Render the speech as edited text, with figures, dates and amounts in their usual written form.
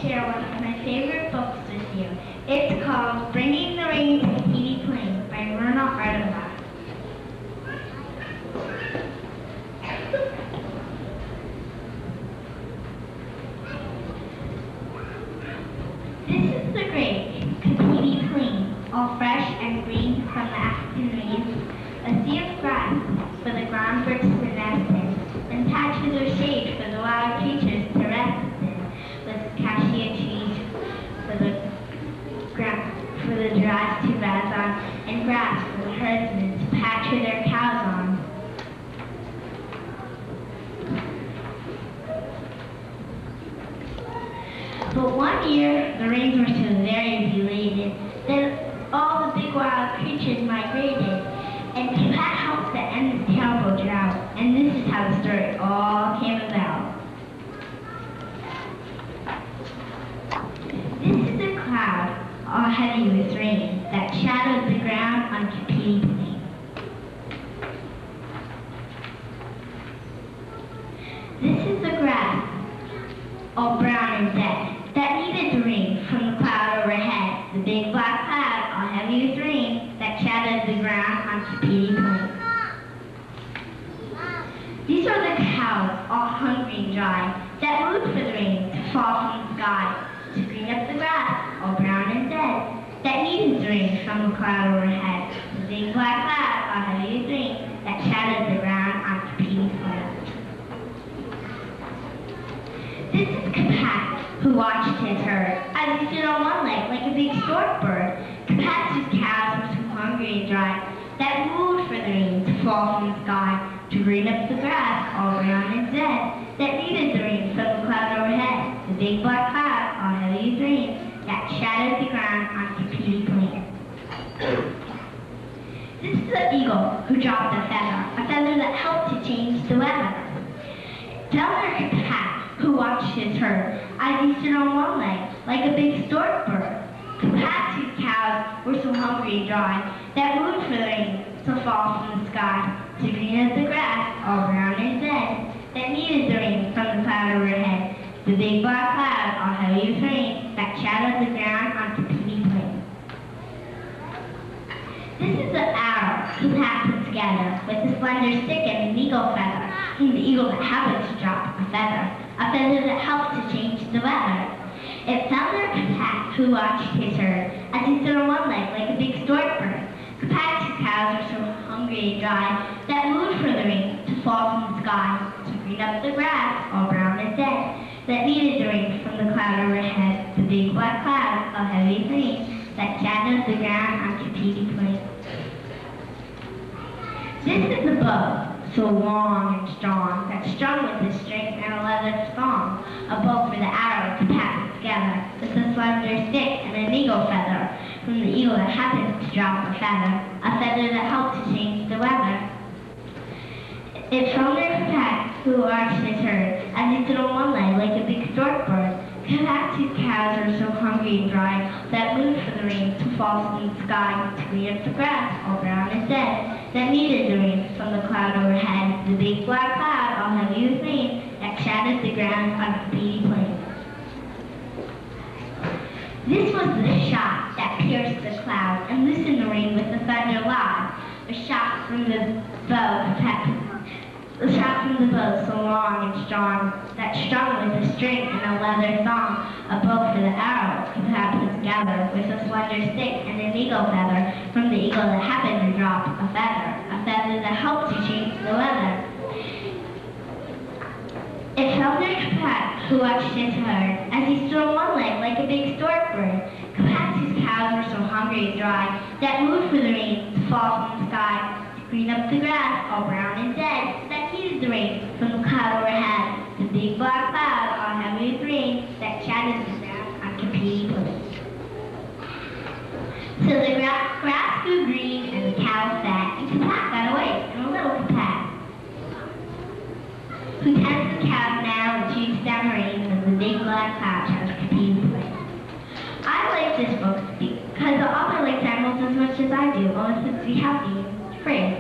share one of my favorite books with you. It's called Bringing the Rain to Kapiti Plane by Myrna Artemis. This is the great Kapiti Plane, all fresh and green from the African rains, a sea of grass for the ground birds to nest in, and patches of shade for the wild creatures to rest in, with cassia trees for the giraffes to browse on, and grass for the herdsmen to pasture their cows on. But one year, the rains were so very belated that all the big wild creatures migrated, and Kapiti helped to end this terrible drought. And this is how the story all came about. This is a cloud, all heavy with rain, that shadowed the ground on Kapiti Plane. This is the grass, all brown and dead, that needed the rain from the cloud overhead. The big black cloud, all heavy with rain, that shadowed the ground on Kapiti Plane. These are the cows, all hungry and dry, that moved for the rain to fall from the sky, to green up the grass, all brown and dead, that needed the rain from the cloud overhead. The big black cloud, all heavy with rain, that shadowed the ground on Kapiti Plane. This is Kapiti, who watched his herd as he stood on one leg like a big stork bird. Kapiti's cows were so hungry and dry that moved for the rain to fall from the sky, to green up the grass, all brown and dead, that needed the rain from the cloud overhead. The big black cloud, all heavy with rain, that shadowed the ground on Kapiti Plane. This is the eagle who dropped a feather that helped to change the weather. Tell her Kapiti, who watched his herd as he stood on one leg like a big stork bird. Kapiti's cows were so hungry and dry that moved for the rain to fall from the sky, to green up the grass, all brown and dead, that needed the rain from the cloud overhead. The big black cloud, all heavy with rain, that shadowed the ground on Kapiti Plane. This is the arrow Kapiti put together with a slender stick and an eagle feather, from the eagle that happened to drop a feather that helped to change the weather. It found their Kapiti, who watched his herd as he stood on one leg like a big stork bird. Kapiti's cows were so hungry and dry that moved for the rain to fall from the sky, to green up the grass, all brown and dead, that needed the rain from the cloud overhead. The big black cloud, all heavy with rain, that shadowed the ground on Kapiti Plane. This is the bow, so long and strong, that's strung with a string and a leather thong, a bow for the arrow to pass together, with a slender stick and an eagle feather, from the eagle that happened to drop a feather that helped to change the weather. It's from their Kapiti, who watched his herd as he stood on one leg like a big stork bird. Kapiti's cows were so hungry and dry that moved for the rain to fall from the sky, to green up the grass, all brown and dead, that needed the rain from the cloud overhead. The big black cloud, all heavy with rain, that shadowed the ground on Kapiti Plane. This was the shot that pierced the cloud and loosened the rain with the thunder loud. A shot from the bow, a shot from the bow so long and strong, that strung with a string and a leather thong, a bow for the arrow Kapiti put together, with a slender stick and an eagle feather, from the eagle that happened to drop a feather that helped to change the weather. It fell near Kapiti, who watched his herd as he stood on one leg like a big stork bird. Kapiti's cows were so hungry and dry that moved for the rain to fall from the sky, to green up the grass, all brown and dead, that needed the rain from the cloud overhead. The big black cloud, all heavy with rain, that shadowed the ground on Kapiti Plane. So the grass grew green and the cows fat, and Kapiti got away, and a little Kapiti, who tends the cows now and shoots down the rain as the big black cloud shows Kapiti Plane. I like this book because the author likes animals as much as I do, only since we have these. Free.